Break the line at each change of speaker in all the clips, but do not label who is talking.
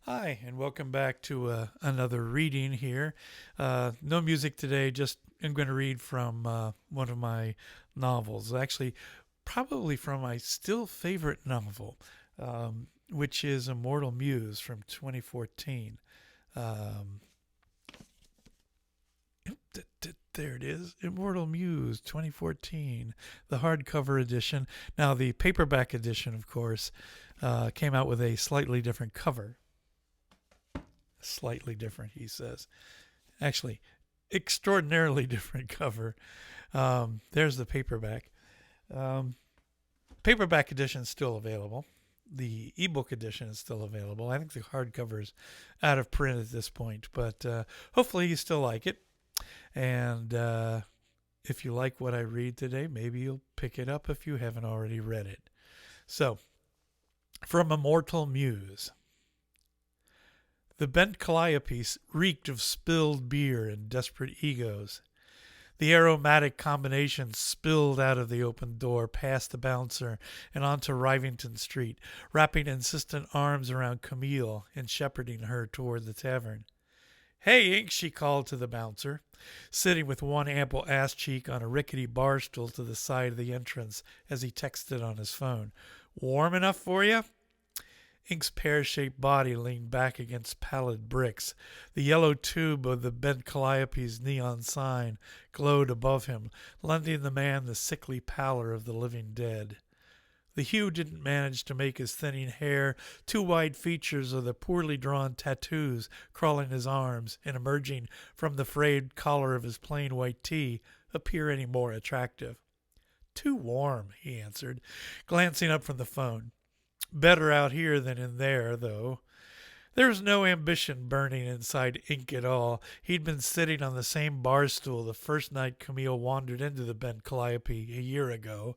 Hi, and welcome back to another reading here. No music today, just I'm going to read from one of my novels. Actually, probably from my still favorite novel, which is Immortal Muse from 2014. Um, there it is, Immortal Muse 2014, the hardcover edition. Now, the paperback edition, of course, came out with a slightly different cover. Slightly different, he says. Actually, extraordinarily different cover. There's the paperback. Um, Paperback edition is still available. The ebook edition is still available. I think the hardcover is out of print at this point, but hopefully you still like it. And if you like what I read today, maybe you'll pick it up if you haven't already read it. So, from Immortal Muse. The bent calliope reeked of spilled beer and desperate egos. The aromatic combination spilled out of the open door, past the bouncer, and onto Rivington Street, wrapping insistent arms around Camille and shepherding her toward the tavern. "Hey, Ink," she called to the bouncer, sitting with one ample ass cheek on a rickety bar stool to the side of the entrance as he texted on his phone. "Warm enough for you?" Ink's pear-shaped body leaned back against pallid bricks. The yellow tube of the bent calliope's neon sign glowed above him, lending the man the sickly pallor of the living dead. The hue didn't manage to make his thinning hair, two wide features of the poorly drawn tattoos crawling his arms and emerging from the frayed collar of his plain white tee, appear any more attractive. "Too warm," he answered, glancing up from the phone. "Better out here than in there, though." There was no ambition burning inside Ink at all. He'd been sitting on the same bar stool the first night Camille wandered into the bent calliope a year ago,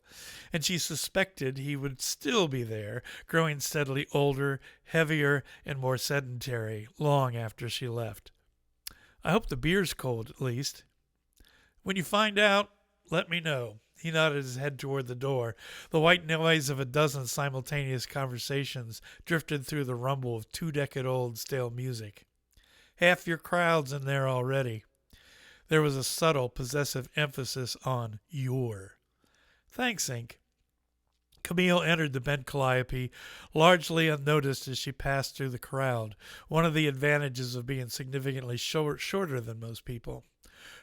and she suspected he would still be there, growing steadily older, heavier, and more sedentary, long after she left. "I hope the beer's cold, at least." "When you find out, let me know." He nodded his head toward the door. The white noise of a dozen simultaneous conversations drifted through the rumble of two-decade-old stale music. "Half your crowd's in there already." There was a subtle, possessive emphasis on your. "Thanks, Ink." Camille entered the bent calliope, largely unnoticed as she passed through the crowd, one of the advantages of being significantly shorter than most people.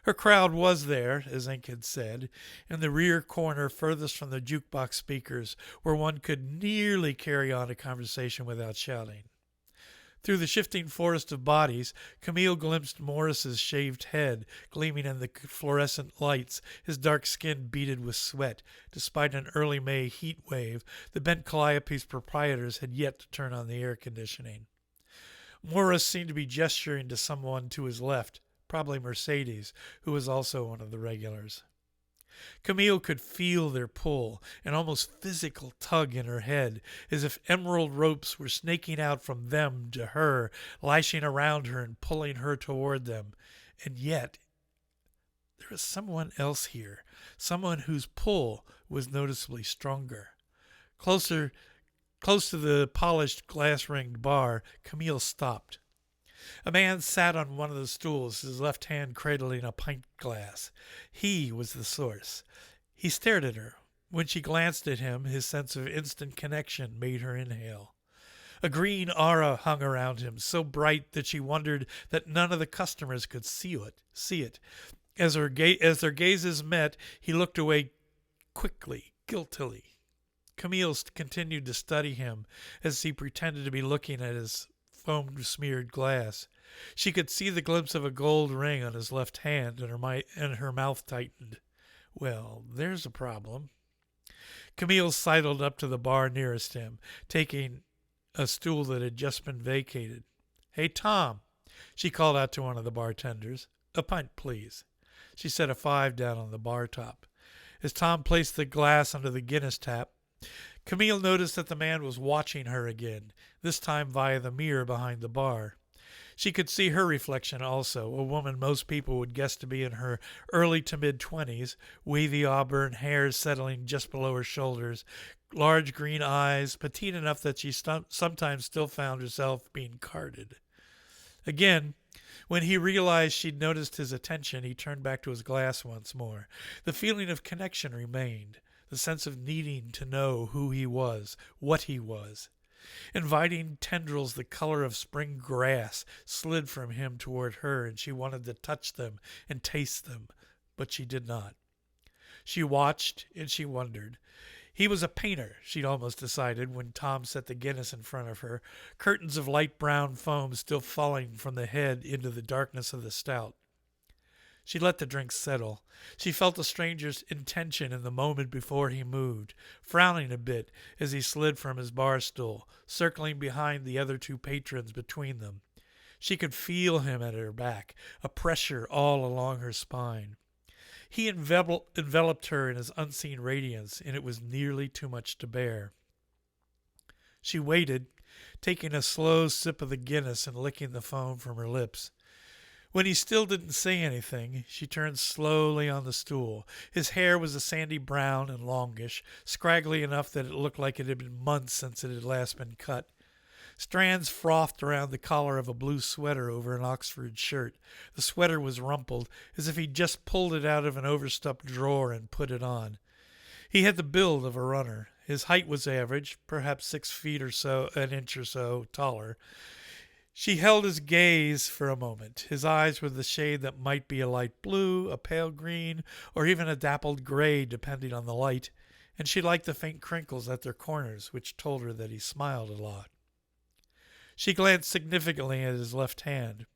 Her crowd was there, as Ink had said, in the rear corner furthest from the jukebox speakers, where one could nearly carry on a conversation without shouting. Through the shifting forest of bodies, Camille glimpsed Morris's shaved head, gleaming in the fluorescent lights, his dark skin beaded with sweat. Despite an early May heat wave, the bent calliope's proprietors had yet to turn on the air conditioning. Morris seemed to be gesturing to someone to his left, probably Mercedes, who was also one of the regulars. Camille could feel their pull, an almost physical tug in her head, as if emerald ropes were snaking out from them to her, lashing around her and pulling her toward them. And yet, there was someone else here, someone whose pull was noticeably stronger. Closer, close to the polished glass-ringed bar, Camille stopped. A man sat on one of the stools, his left hand cradling a pint glass. He was the source. He stared at her. When she glanced at him, his sense of instant connection made her inhale. A green aura hung around him, so bright that she wondered that none of the customers could see it. As their gazes met, he looked away quickly, guiltily. Camille continued to study him as he pretended to be looking at his foam-smeared glass. She could see the glimpse of a gold ring on his left hand, and her mouth tightened. Well, there's a problem. Camille sidled up to the bar nearest him, taking a stool that had just been vacated. "Hey, Tom," she called out to one of the bartenders. "A pint, please." She set a 5 down on the bar top. As Tom placed the glass under the Guinness tap, Camille noticed that the man was watching her again, this time via the mirror behind the bar. She could see her reflection also, a woman most people would guess to be in her early to mid-20s, wavy auburn hair settling just below her shoulders, large green eyes, petite enough that she sometimes still found herself being carded. Again, when he realized she'd noticed his attention, he turned back to his glass once more. The feeling of connection remained, the sense of needing to know who he was, what he was. Inviting tendrils the color of spring grass slid from him toward her, and she wanted to touch them and taste them, but she did not. She watched and she wondered. He was a painter, she'd almost decided when Tom set the Guinness in front of her, curtains of light brown foam still falling from the head into the darkness of the stout. She let the drink settle. She felt the stranger's intention in the moment before he moved, frowning a bit as he slid from his bar stool, circling behind the other two patrons between them. She could feel him at her back, a pressure all along her spine. He enveloped her in his unseen radiance, and it was nearly too much to bear. She waited, taking a slow sip of the Guinness and licking the foam from her lips. When he still didn't say anything, she turned slowly on the stool. His hair was a sandy brown and longish, scraggly enough that it looked like it had been months since it had last been cut. Strands frothed around the collar of a blue sweater over an Oxford shirt. The sweater was rumpled, as if he'd just pulled it out of an overstuffed drawer and put it on. He had the build of a runner. His height was average, perhaps 6 feet or so, an inch or so taller. She held his gaze for a moment. His eyes were the shade that might be a light blue, a pale green, or even a dappled gray, depending on the light, and she liked the faint crinkles at their corners, which told her that he smiled a lot. She glanced significantly at his left hand.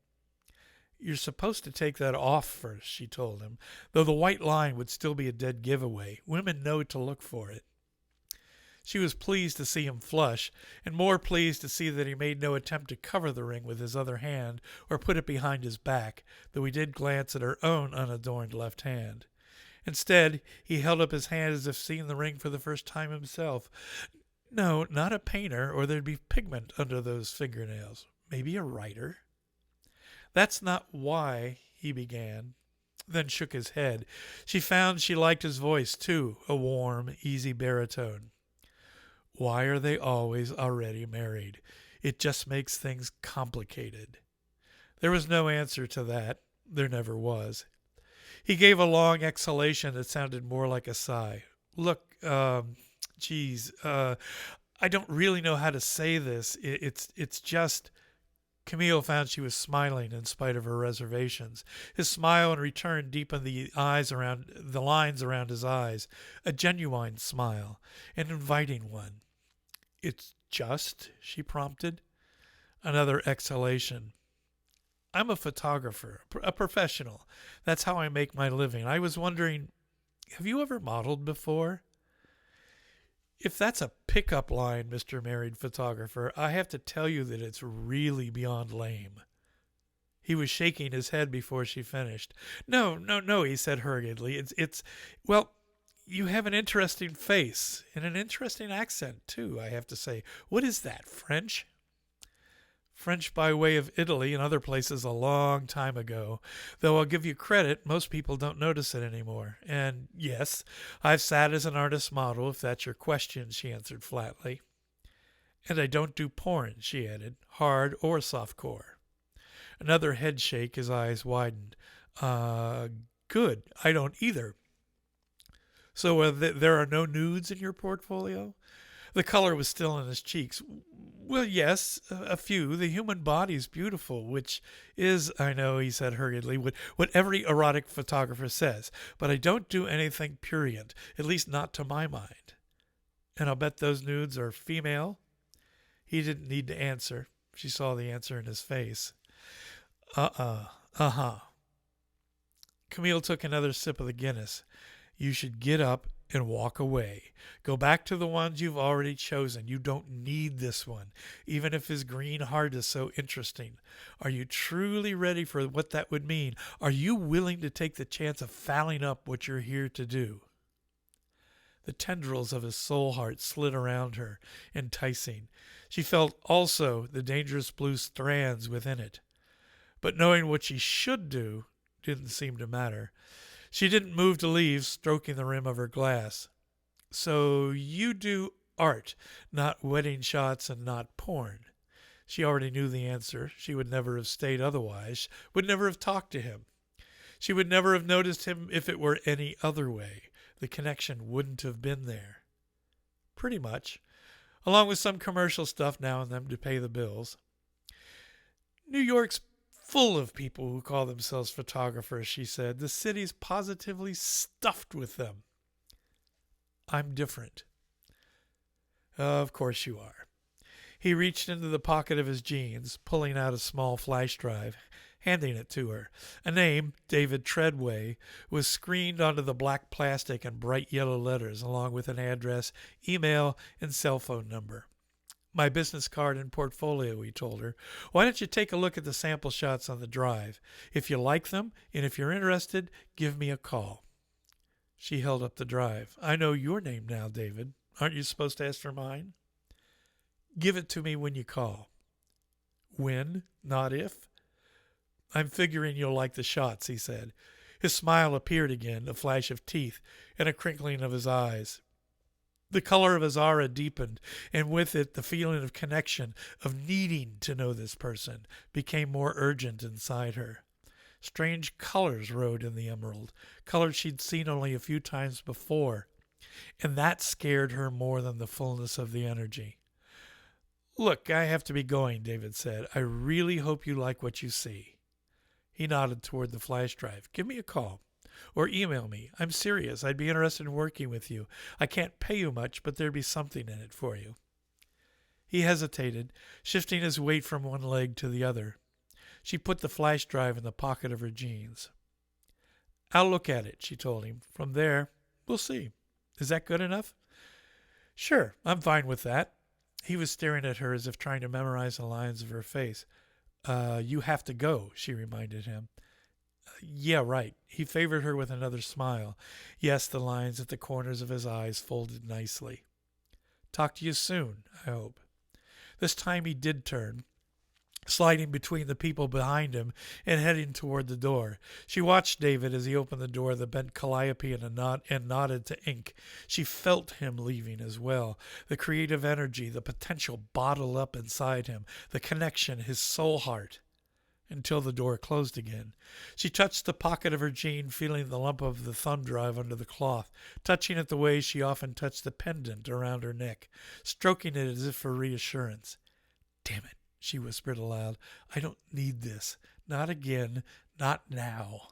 "You're supposed to take that off first," she told him, though the white line would still be a dead giveaway. Women know to look for it. She was pleased to see him flush, and more pleased to see that he made no attempt to cover the ring with his other hand or put it behind his back, though he did glance at her own unadorned left hand. Instead, he held up his hand as if seeing the ring for the first time himself. "No, not a painter, or there'd be pigment under those fingernails. Maybe a writer." "That's not why," he began, then shook his head. She found she liked his voice, too, a warm, easy baritone. "Why are they always already married? It just makes things complicated." There was no answer to that. There never was. He gave a long exhalation that sounded more like a sigh. "Look, geez, I don't really know how to say this. It's just..." Camille found she was smiling in spite of her reservations. His smile in return deepened the lines around his eyes, a genuine smile, an inviting one. "It's just," she prompted. Another exhalation. "I'm a photographer, a professional. That's how I make my living. I was wondering, have you ever modeled before?" "If that's a pickup line, Mr. Married Photographer, I have to tell you that it's really beyond lame." He was shaking his head before she finished. No, he said hurriedly. Well, you have an interesting face, and an interesting accent, too, I have to say. What is that, French?" "French by way of Italy and other places a long time ago, though I'll give you credit, most people don't notice it anymore. And yes, I've sat as an artist's model, if that's your question," she answered flatly. "And I don't do porn," she added, "hard or softcore." Another head shake, his eyes widened. Good, I don't either." "So there are no nudes in your portfolio?" The color was still in his cheeks. "Well, yes, a few. The human body is beautiful, which is, I know," he said hurriedly, "what every erotic photographer says. But I don't do anything prurient, at least not to my mind." "And I'll bet those nudes are female?" He didn't need to answer. She saw the answer in his face. Uh-huh. Camille took another sip of the Guinness. "You should get up and walk away. Go back to the ones you've already chosen. You don't need this one, even if his green heart is so interesting. Are you truly ready for what that would mean? Are you willing to take the chance of fouling up what you're here to do?" The tendrils of his soul heart slid around her, enticing. She felt also the dangerous blue strands within it. but knowing what she should do didn't seem to matter. She didn't move to leave, stroking the rim of her glass. So you do art, not wedding shots and not porn. She already knew the answer. She would never have stayed otherwise, would never have talked to him. She would never have noticed him if it were any other way. The connection wouldn't have been there. Pretty much. Along with some commercial stuff now and then to pay the bills. New York's full of people who call themselves photographers, she said. The city's positively stuffed with them. I'm different. Of course you are. He reached into the pocket of his jeans, pulling out a small flash drive, handing it to her. A name, David Treadway, was screened onto the black plastic in bright yellow letters, along with an address, email, and cell phone number. My business card and portfolio, he told her. Why don't you take a look at the sample shots on the drive? If you like them, and if you're interested, give me a call. She held up the drive. I know your name now, David. Aren't you supposed to ask for mine? Give it to me when you call. When, not if? I'm figuring you'll like the shots, he said. His smile appeared again, a flash of teeth, and a crinkling of his eyes. The color of his aura deepened, and with it the feeling of connection, of needing to know this person, became more urgent inside her. Strange colors rode in the emerald, colors she'd seen only a few times before, and that scared her more than the fullness of the energy. Look, I have to be going, David said. I really hope you like what you see. He nodded toward the flash drive. Give me a call. Or email me. I'm serious. I'd be interested in working with you. I can't pay you much, but there'd be something in it for you. He hesitated, shifting his weight from one leg to the other. She put the flash drive in the pocket of her jeans. I'll look at it, she told him. From there, we'll see. Is that good enough? Sure, I'm fine with that. He was staring at her as if trying to memorize the lines of her face. You have to go, she reminded him. Yeah, right. He favored her with another smile. Yes, the lines at the corners of his eyes folded nicely. Talk to you soon, I hope. This time he did turn, sliding between the people behind him and heading toward the door. She watched David as he opened the door, the bent calliope and nodded to ink. She felt him leaving as well, the creative energy, the potential bottled up inside him, the connection, his soul heart. Until the door closed again. She touched the pocket of her jean, feeling the lump of the thumb drive under the cloth, touching it the way she often touched the pendant around her neck, stroking it as if for reassurance. Damn it, she whispered aloud. I don't need this. Not again. Not now.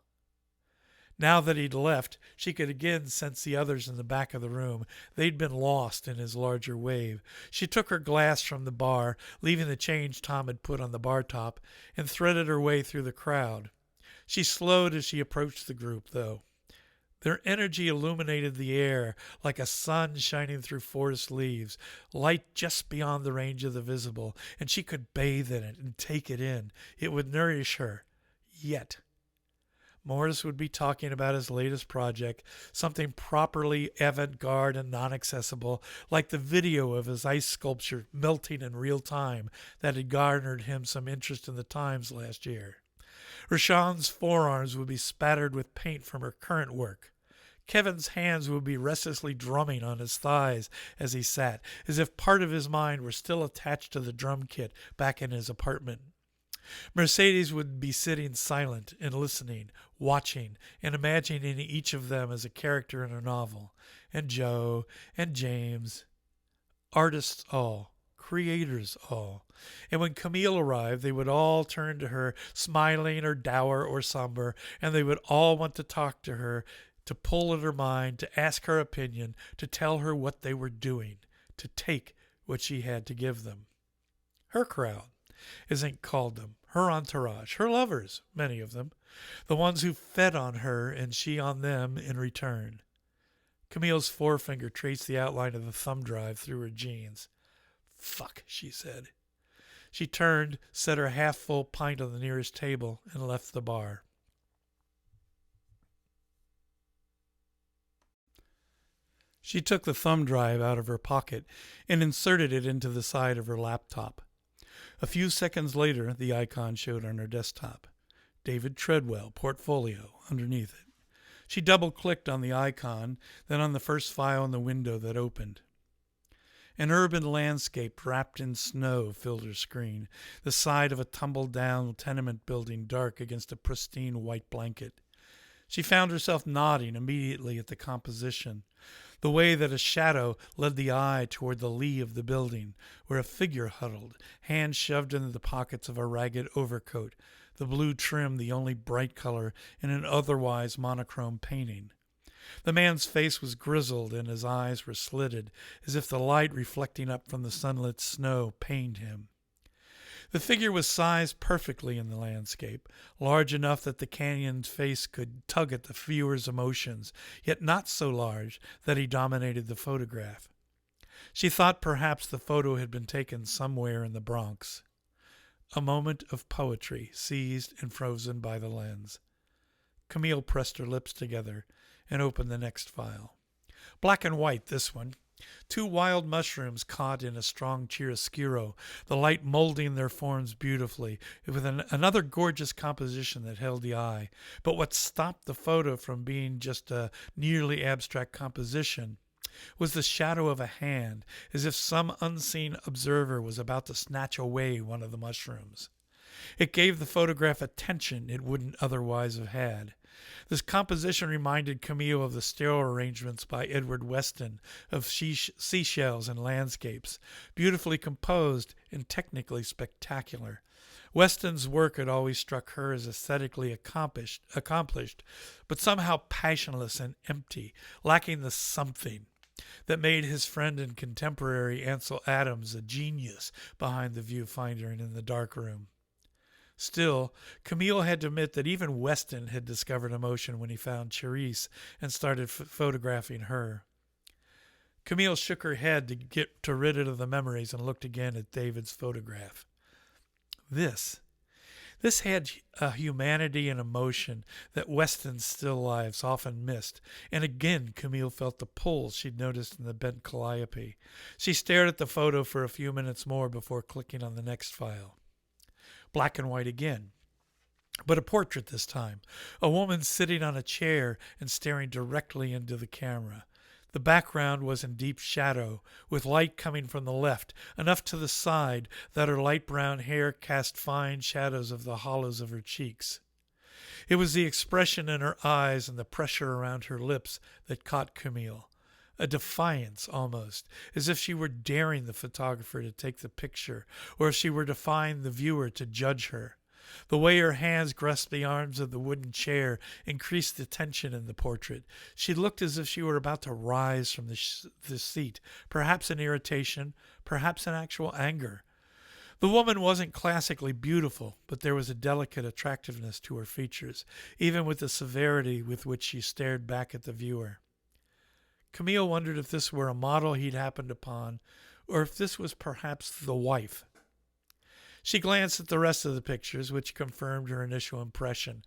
Now that he'd left, she could again sense the others in the back of the room. They'd been lost in his larger wave. She took her glass from the bar, leaving the change Tom had put on the bar top, and threaded her way through the crowd. She slowed as she approached the group, though. Their energy illuminated the air like a sun shining through forest leaves, light just beyond the range of the visible, and she could bathe in it and take it in. It would nourish her. Yet Morris would be talking about his latest project, something properly avant-garde and non-accessible, like the video of his ice sculpture melting in real time that had garnered him some interest in the Times last year. Rashawn's forearms would be spattered with paint from her current work. Kevin's hands would be restlessly drumming on his thighs as he sat, as if part of his mind were still attached to the drum kit back in his apartment. Mercedes would be sitting silent and listening, watching, and imagining each of them as a character in a novel. And Joe, and James. Artists all. Creators all. And when Camille arrived, they would all turn to her, smiling or dour or somber, and they would all want to talk to her, to pull at her mind, to ask her opinion, to tell her what they were doing, to take what she had to give them. Her crowd, as Ink called them, her entourage, her lovers, many of them, the ones who fed on her and she on them in return. Camille's forefinger traced the outline of the thumb drive through her jeans. Fuck, she said. She turned, set her half-full pint on the nearest table, and left the bar. She took the thumb drive out of her pocket and inserted it into the side of her laptop. A few seconds later, the icon showed on her desktop. David Treadwell, portfolio, underneath it. She double-clicked on the icon, then on the first file in the window that opened. An urban landscape wrapped in snow filled her screen, the side of a tumble-down tenement building dark against a pristine white blanket. She found herself nodding immediately at the composition, the way that a shadow led the eye toward the lee of the building, where a figure huddled, hands shoved into the pockets of a ragged overcoat, the blue trim the only bright color in an otherwise monochrome painting. The man's face was grizzled and his eyes were slitted, as if the light reflecting up from the sunlit snow pained him. The figure was sized perfectly in the landscape, large enough that the canyon's face could tug at the viewer's emotions, yet not so large that he dominated the photograph. She thought perhaps the photo had been taken somewhere in the Bronx. A moment of poetry, seized and frozen by the lens. Camille pressed her lips together and opened the next file. Black and white, this one. 2 wild mushrooms caught in a strong chiaroscuro, the light molding their forms beautifully, with another gorgeous composition that held the eye. But what stopped the photo from being just a nearly abstract composition was the shadow of a hand, as if some unseen observer was about to snatch away one of the mushrooms. It gave the photograph a tension it wouldn't otherwise have had. This composition reminded Camille of the stair arrangements by Edward Weston of seashells and landscapes, beautifully composed and technically spectacular. Weston's work had always struck her as aesthetically accomplished, but somehow passionless and empty, lacking the something that made his friend and contemporary Ansel Adams a genius behind the viewfinder and in the darkroom. Still, Camille had to admit that even Weston had discovered emotion when he found Charisse and started photographing her. Camille shook her head to get rid of the memories and looked again at David's photograph. This had a humanity and emotion that Weston's still lives often missed, and again Camille felt the pull she'd noticed in the bent calliope. She stared at the photo for a few minutes more before clicking on the next file. Black and white again, but a portrait this time, a woman sitting on a chair and staring directly into the camera. The background was in deep shadow, with light coming from the left, enough to the side that her light brown hair cast fine shadows of the hollows of her cheeks. It was the expression in her eyes and the pressure around her lips that caught Camille. A defiance, almost, as if she were daring the photographer to take the picture, or if she were defying the viewer to judge her. The way her hands grasped the arms of the wooden chair increased the tension in the portrait. She looked as if she were about to rise from the seat, perhaps in irritation, perhaps in actual anger. The woman wasn't classically beautiful, but there was a delicate attractiveness to her features, even with the severity with which she stared back at the viewer. Camille wondered if this were a model he'd happened upon, or if this was perhaps the wife. She glanced at the rest of the pictures, which confirmed her initial impression.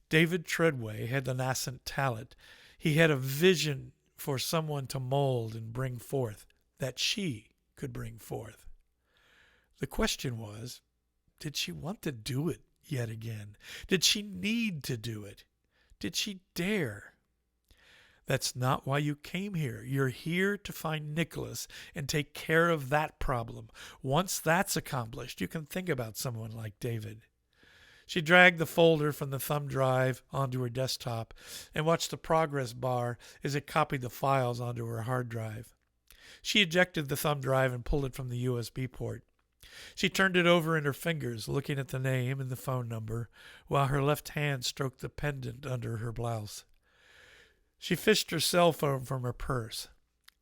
David Treadwell had the nascent talent. He had a vision for someone to mold and bring forth, that she could bring forth. The question was, did she want to do it yet again? Did she need to do it? Did she dare? That's not why you came here. You're here to find Nicholas and take care of that problem. Once that's accomplished, you can think about someone like David. She dragged the folder from the thumb drive onto her desktop and watched the progress bar as it copied the files onto her hard drive. She ejected the thumb drive and pulled it from the USB port. She turned it over in her fingers, looking at the name and the phone number, while her left hand stroked the pendant under her blouse. She fished her cell phone from her purse.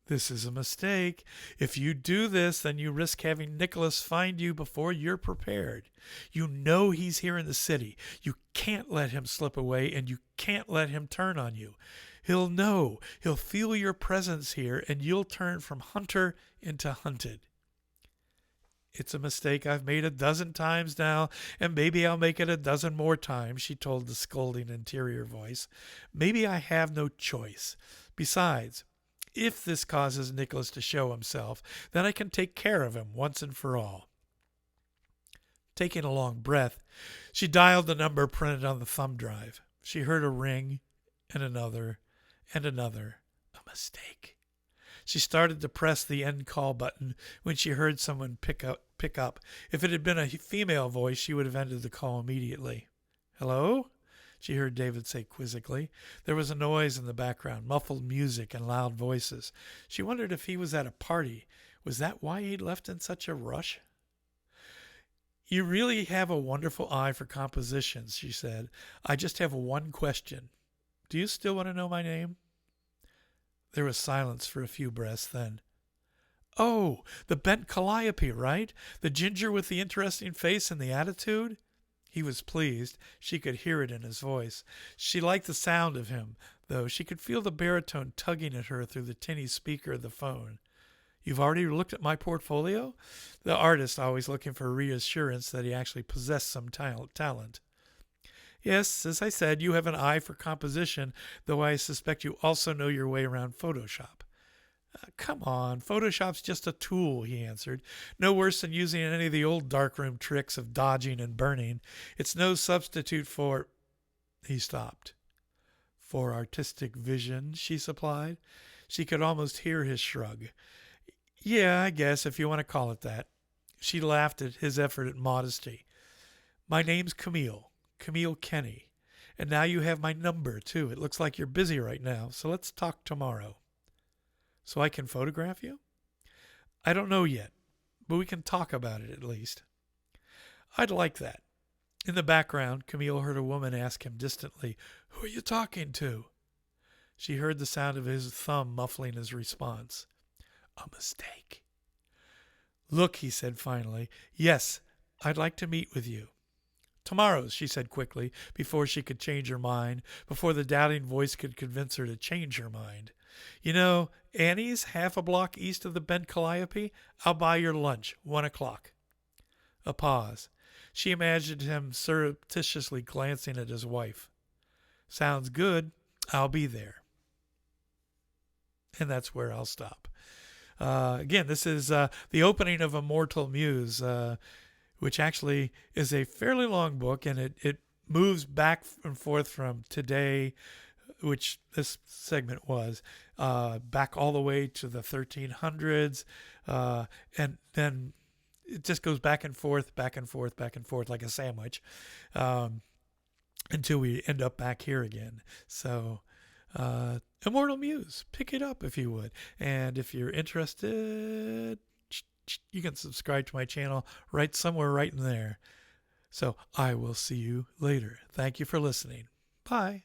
This is a mistake. If you do this, then you risk having Nicholas find you before you're prepared. You know he's here in the city. You can't let him slip away, and you can't let him turn on you. He'll know. He'll feel your presence here, and you'll turn from hunter into hunted. It's a mistake I've made a dozen times now, and maybe I'll make it a dozen more times, she told the scolding interior voice. Maybe I have no choice. Besides, if this causes Nicholas to show himself, then I can take care of him once and for all. Taking a long breath, she dialed the number printed on the thumb drive. She heard a ring, and another, and another. A mistake. She started to press the end call button when she heard someone pick up. If it had been a female voice, she would have ended the call immediately. "Hello?" she heard David say quizzically. There was a noise in the background, muffled music and loud voices. She wondered if he was at a party. Was that why he'd left in such a rush? "You really have a wonderful eye for compositions," she said. "I just have one question. Do you still want to know my name?" There was silence for a few breaths, then. "Oh, the bent calliope, right? The ginger with the interesting face and the attitude?" He was pleased. She could hear it in his voice. She liked the sound of him, though. She could feel the baritone tugging at her through the tinny speaker of the phone. "You've already looked at my portfolio?" The artist, always looking for reassurance that he actually possessed some talent. "Yes, as I said, you have an eye for composition, though I suspect you also know your way around Photoshop." "Come on, Photoshop's just a tool," he answered. "No worse than using any of the old darkroom tricks of dodging and burning. It's no substitute for—" He stopped. "For artistic vision," she supplied. She could almost hear his shrug. "Yeah, I guess, if you want to call it that." She laughed at his effort at modesty. "My name's Camille Kenny. And now you have my number, too. It looks like you're busy right now, so let's talk tomorrow." "So I can photograph you?" "I don't know yet, but we can talk about it at least." "I'd like that." In the background, Camille heard a woman ask him distantly, "Who are you talking to?" She heard the sound of his thumb muffling his response. A mistake. "Look," he said finally. "Yes, I'd like to meet with you." "Tomorrow," she said quickly, before she could change her mind, before the doubting voice could convince her to change her mind. "You know, Annie's half a block east of the bent calliope. I'll buy your lunch, 1:00. A pause. She imagined him surreptitiously glancing at his wife. "Sounds good. I'll be there." And that's where I'll stop. Again, this is the opening of Immortal Muse, which actually is a fairly long book, and it moves back and forth from today, which this segment was, back all the way to the 1300s, and then it just goes back and forth, back and forth, back and forth like a sandwich, until we end up back here again. So Immortal Muse, pick it up if you would. And if you're interested, you can subscribe to my channel right somewhere right in there. So I will see you later. Thank you for listening. Bye.